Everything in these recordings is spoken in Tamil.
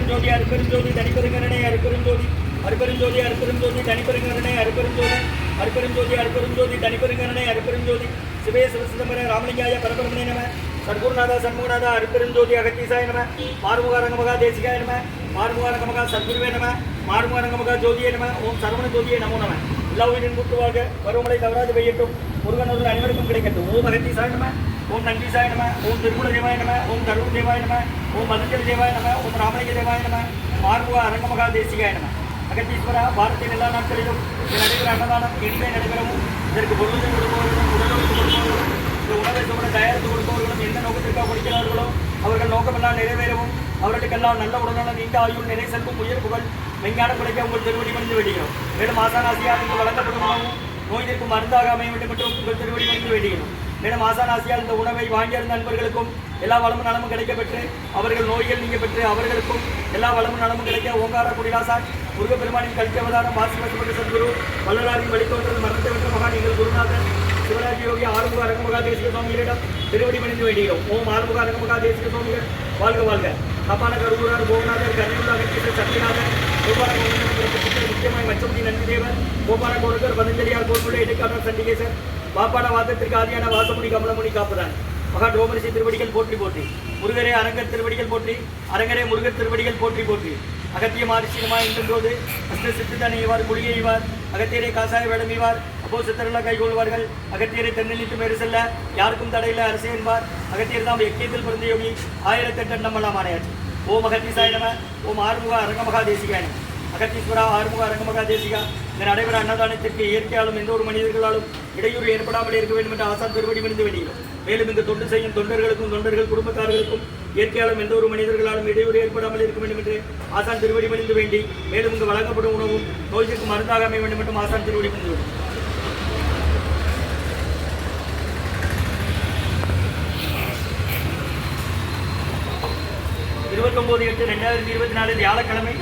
அருப்பெருஞ்சோதி அருப்பெருஞ்சோதி தனிப்பெருங்கரணை அருப்பெருஞ்சோதி அருப்பெருஞ்சோதி அருப்பெருஞ்சோதி தனிப்பெருங்கரணை அருப்பெருஞ்சோதி அருப்பெருஞ்சோதி அருப்பெருஞ்சோதி தனிப்பெருங்கரணை அருப்பெருஞ்சோதி சிவே சிவசிதம்பர ராமலிங்காய பரபரமணே நம சர்க்குருநாதா சண்முகநாதா அருப்பெருஞ்சோதி அகத்தீசாய நம மாறுமுக ரங்கமகா தேசிகாய நம மாறுமுக ரங்கமகா சத்குருவே நம மாறுமுக ரங்கமகா ஜோதியே நம ஓம் சரவண ஜோதியே நமோ நம எல்லா உயிரின் கூட்டுவாக பருவமழை தவறாது பெய்யட்டும் முருகனூரில் அனைவருக்கும் கிடைக்கட்டும் ஓம் அகத்தீசாய நம ஓம் நந்தீசாய நம ஓம் திருக்குட தேவாய நம ஓம் தருண் தேவாய நம ஓம் மதுஞ்சல் தேவாய நம ஓம் ராமலிங்க தேவாய நம மாறுமுக அரங்கமகா தேசிகாய நம அகத்தீஸ்வரா பாரதியின் எல்லா நாட்களிலும் இது நடைபெற அன்னதானம் இனிமே நடைபெறவும் இதற்கு பொருளுதவி கொடுப்பவர்களும் உடலுக்கு கொடுப்பவர்களும் இந்த உணவை சூட தயாரித்து கொடுப்பவர்களும் எந்த நோக்கத்திற்காக கொடுக்கிறார்களோ அவர்கள் நோக்கமெல்லாம் நிறைவேறவும் அவர்களுக்கெல்லாம் நல்ல உடலான நீண்ட ஆயுள் நிறை செல்வம் உயர் புகழ் மெஞ்ஞான குறைக்க உங்கள் திருவடி மணிந்து வேண்டுகிறோம். மேலும் ஆசானாசியால் இங்கு வழங்கப்படும் உணவும் நோய் எதிர்க்கும் மருந்தாக அமைய வேண்டும் மற்றும் உங்கள் திருவடி மணிந்து வேண்டுகிறோம். மேலும் ஆசானாசியால் இந்த உணவை வாங்கியிருந்த நண்பர்களுக்கும் எல்லா வளமும் நலமும் கிடைக்க பெற்று அவர்கள் நோய்கள் நீங்க பெற்று அவர்களுக்கும் எல்லா வளமும் நலமும் கிடைக்க ஓங்கார குடிலாசான் முருகப்பெருமானின் கல்வி அவதாரம் வாசிமப்பட்ட சத்குரு வல்லராரின் வழித்தோன்றது மரணத்தை வென்ற மகான் எங்கள் குருநாதன் சிவராஜ் யோகி ஆறுமுக அரங்கமகா தேசிக சுவாமிகளிடம் திருவடி மணிந்து வேண்டுகிறோம். ஓம் ஆறுமுக அரங்கமகா தேசிக சுவாமிகள் வாழ்க வாழ்க. தப்பான கருவூரார் கோபநாதர் கரியுள்ள அகத்தீசர் சத்யநாதன் கோபால கோவிந்தன் முக்கியமாய் மச்சமுடி நந்திதேவர் கோபால கோடகர் பதஞ்சலியார் கோல்முறை இடைக்காரர் சண்டிகேசர் பாப்பான வாதத்திற்கு ஆதியான வாசமுடி கமலமுனி காப்புதான் மகா ரோமரிசி திருவடிகள் போற்றி போற்றி முருகரே அரங்கர் திருவடிகள் போற்றி அரங்கரே முருகர் திருவடிகள் போற்றி போற்றி அகத்திய மாரிசினமாய் என்றோது அஷ்ட சித்துதான் எய்வார் குடியை எய்வார் அகத்தியரை காசாய வேடம் எய்வார் அப்போ சித்தரெல்லாம் கைகொள்வார்கள் அகத்தியரை தென்னலிட்டு மேறு செல்ல யாருக்கும் தடையில்லை அரசு என்பார் அகத்தியர் தாம் எக்கியத்தில் பிறந்த யோகி 1008 நம்மலாம் ஆணையாச்சு. ஓம் அகத்தீசாய நம ஓம் ஆறுமுக அரங்கமகா தேசிகாய நம அகத்தீஸ்வரா ஆறுமுக அரங்கமகா தேசிகா இந்த நடைபெற அன்னதானத்திற்கு இயற்கையாலும் எந்த ஒரு மனிதர்களாலும் இடையூறு ஏற்படாமல் இருக்க வேண்டும் என்று ஆசான் திருவடி மணிந்து வேண்டுகிறோம். மேலும் இந்த தொண்டு செய்யும் தொண்டர்களுக்கும் தொண்டர்கள் குடும்பத்தார்களுக்கும் இயற்கையாலும் எந்த ஒரு மனிதர்களாலும் இடையூறு ஏற்படாமல் இருக்க வேண்டும் என்று ஆசான் திருவடி மணிந்து வேண்டி மேலும் இங்கு வழங்கப்படும் உணவும் நோய்க்கு மருந்தாக அமைய வேண்டும் என்றும் ஆசான் திருவடி மணிந்து வேண்டும். 29/8/2024 வியாழக்கிழமை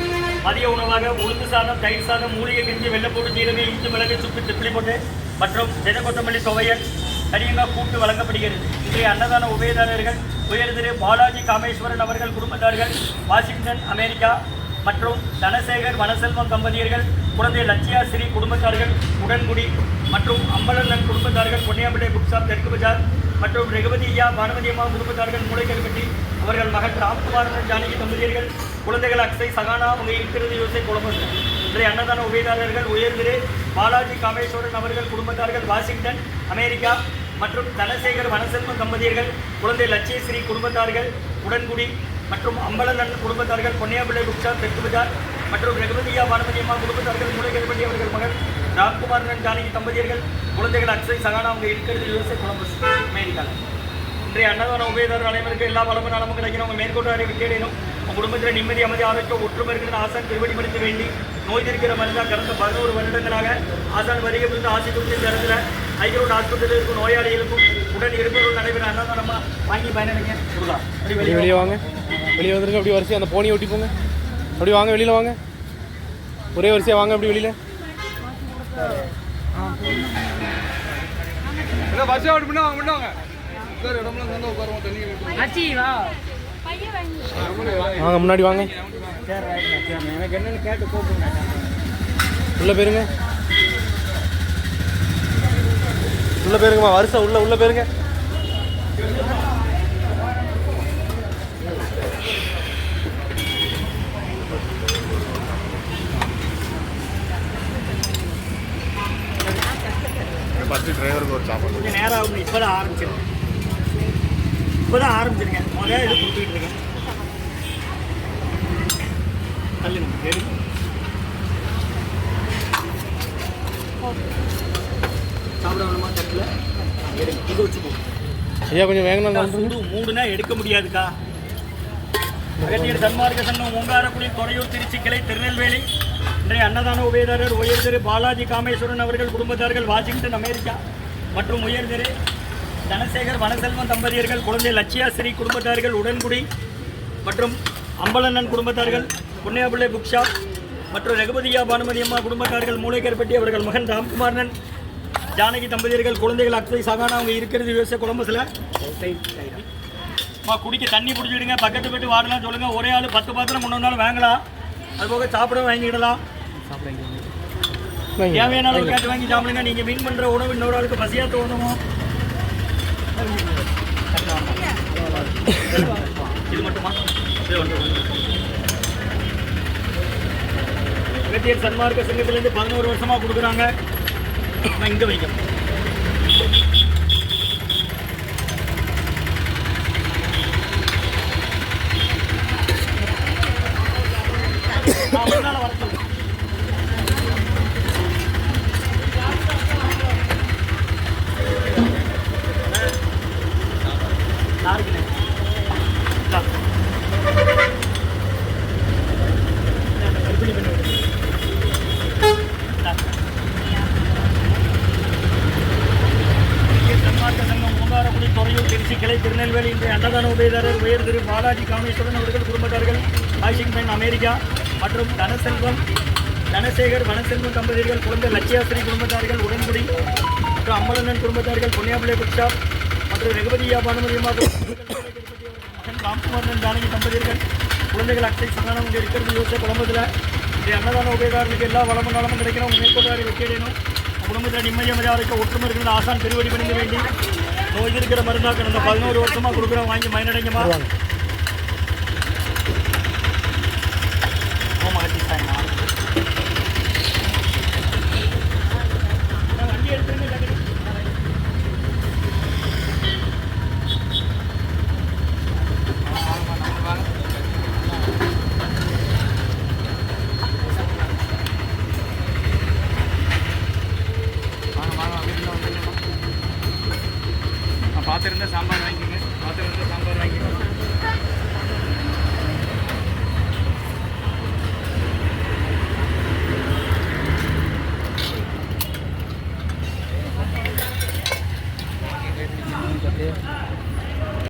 மதிய உணவாக உளுந்து சாதம் தயிர் சாதம் மூலிகை கஞ்சி வெள்ளப்பூடு ஜீரகை இஞ்சி மிளகு சுக்கு திப்பிலி போட்டு மற்றும் தென கொத்தமல்லி துவையல் தனியங்காய் கூட்டு வழங்கப்படுகிறது. இன்றைய அன்னதான உபயதாரர்கள் உயர் திரு பாலாஜி காமேஸ்வரன் அவர்கள் குடும்பத்தார்கள் வாஷிங்டன் அமெரிக்கா மற்றும் தனசேகர் வனசெல்வம் தம்பதியர்கள் குழந்தை லட்சியா ஸ்ரீ குடும்பத்தார்கள் உடன்குடி மற்றும் அம்பலன் குடும்பத்தார்கள் பொன்னியாம்பேட்டை புக் ஷாப் தெற்கு பஜார் மற்றும் ரகுபதி ஐயா பானுமதி அம்மா குடும்பத்தார்கள் மூளைக்கல்பட்டி அவர்கள் மகன் ராம்குமார் ஜானகி தம்பதியர்கள் குழந்தைகள் அக்ஷய் சகானா அவங்க இருக்கிறது யோசை குழம்பு. இன்றைய அன்னதான உபயதாரர்கள் உயர் திரு பாலாஜி காமேஸ்வரன் அவர்கள் குடும்பத்தார்கள் வாஷிங்டன் அமெரிக்கா மற்றும் தனசேகர் வனசெல்வம் தம்பதியர்கள் குழந்தை லட்சிய ஸ்ரீ குடும்பத்தார்கள் உடன்குடி மற்றும் அம்பலன் குடும்பத்தார்கள் பொன்னியாம்பிள்ளை புக்ஷா தெற்கு பஜார் மற்றும் ரகுபதியா பானுமதி அம்மா குடும்பத்தார்கள் மூளைக்கல்பட்டி அவர்கள் மகன் ராம்குமார் ஜானகி தம்பதியர்கள் குழந்தைகள் அக்ஷய் சகானா அவங்க இருக்கிறது யோசை குழம்பு அமெரிக்காவில். இன்றைய அன்னதான உபயதாரர் அனைவருக்கு எல்லா வளமும் நலமும் கிடைக்கணும். உங்கள் மேற்கொண்டு அறிவு கேடணும். உங்கள் குடும்பத்தில் நிம்மதி அமைதி ஆரோக்கியம் ஒற்றுமை இருக்கிற ஆசான் திருவடி மடித்து வேண்டி நோய் இருக்கிற மருந்தாக கடந்த 11 வருடங்களாக ஆசான் வருகை புரிந்து ஆசி குறித்து தரத்தில் ஐரோடு ஆஸ்பத்திரியில் இருக்கும் நோயாளிகளுக்கும் உடன் இருப்பவர்கள் நடைபெற அன்னதானமாக வாங்கி பயனடைங்க கொடுக்கலாம். வெளியே வாங்க, வெளியே வந்துருங்க. அப்படி வரிசையாக அந்த போனி ஓட்டி போங்க. அப்படி வாங்க, வெளியில் வாங்க, ஒரே வரிசையாக வாங்க. அப்படி வெளியில் பஸ் ஓட்டு பண்ணி வாங்க பண்ணுவாங்க. வாங்க, முன்னாடி வாங்க. எனக்கு என்னன்னு கேட்டு கூப்பிடுங்க. உள்ள பேருங்க, உள்ள பேருங்கம்மா. வருஷம் உள்ள பேருங்க. பஸ் டிரைவருக்கு ஒரு சாப்பாடு கொஞ்சம் நேரம் ஆகும். இப்போதான் ஆரம்பிச்சிருங்க. முதல்ல இது கொடுத்துக்கிட்டு இருக்கேன். சாப்பிட வேணுமா தட்டில் எடுங்க. இது வச்சுக்கோ ஐயா, கொஞ்சம் வேகணும். மூடுனா எடுக்க முடியாதுக்கா. அகத்தியர் சன்மார்க்க சங்கம் ஓங்காரக்குடி துறையூர் திருச்சி கிளை திருநெல்வேலி. இன்றைய அன்னதான உபயதாரர் உயர் திரு பாலாஜி காமேஸ்வரன் அவர்கள் குடும்பத்தார்கள் வாஷிங்டன் அமெரிக்கா மற்றும் உயர் திரு தனசேகர் வனசெல்வம் தம்பதியர்கள் குழந்தை லட்சியா ஸ்ரீ குடும்பத்தார்கள் உடன்குடி மற்றும் அம்பலண்ணன் குடும்பத்தார்கள் பொன்னியாம்பிள்ளை புக் ஷாப் மற்றும் ரகுபதியா பானுமதி அம்மா குடும்பத்தார்கள் மூளைக்கற்பட்டி அவர்கள் மகன் ராம்குமாரன் ஜானகி தம்பதியர்கள் குழந்தைகள் அக்ஷய் சகானா அவங்க இருக்கிறது யூஎஸ்ஏ கொலம்பஸில் குடிக்க தண்ணி பிடிச்சிடுங்க. பக்கத்து போய்ட்டு வாடலாம் சொல்லுங்கள். ஒரே ஆள் 10 பாத்திரம் முன்னொரு நாள் வாங்கலாம். அது போக சாப்பிட வாங்கிடலாம். தேவையான அளவு கேட்டு வாங்கி சாப்பிடுங்க. நீங்கள் மீன் பண்ணுற உணவு இன்னொரு ஆளுக்கு பசியாக தோணுமோ? இது மட்டுமா? அகத்தியர் சன்மார்க்க சங்கத்திலேருந்து 11 வருஷமாக கொடுக்குறாங்க. நான் இங்கே வைக்கிறேன். கிளை திருநெல்வேலி இன்றைய அன்னதான உபயதாரர் உயர் திரு பாலாஜி காமேஸ்வரன் அவர்கள் குடும்பத்தார்கள், ஆஷிங் பெண் அமெரிக்கா மற்றும் தனசேகர் வனசெல்வம் தம்பதியர்கள், குழந்தை லட்சியாஸ்திரி குடும்பத்தார்கள், உடன்குடி மற்றும் அம்மலண்ணன் குடும்பத்தார்கள், பொன்னியாபிள்ளை புக் ஷாப் மற்றும் ரகுபதியா பானுமதியமாக மகன் ராம்குமாரன் ஜானகி தம்பதியர்கள், குழந்தைகள் அக்ஷய் சந்தானம் இங்கே இருக்கிறது யோசிச்ச குடும்பத்தில் இன்றைய அன்னதான உபயதாரர்களுக்கு எல்லா வளமும் நலமும் கிடைக்கணும். மேற்கொண்டாரி வெற்றியடையணும். குடும்பத்தில் நிம்மதியாக இருக்க ஒற்றுமை இருக்கிற ஆசான் திருவடி பணிந்து வேண்டி நோய் இருக்கிற மருந்தாக்க இந்த 11 வருஷமாக கொடுக்குறோம். வாங்கி பயனடைங்கம்மா. வண்டி எடுத்துருங்க. பார்த்துருந்தா சாம்பார் வாங்கிக்கோங்க. பார்த்துருந்தா சாம்பார் வாங்கிக்கோங்க.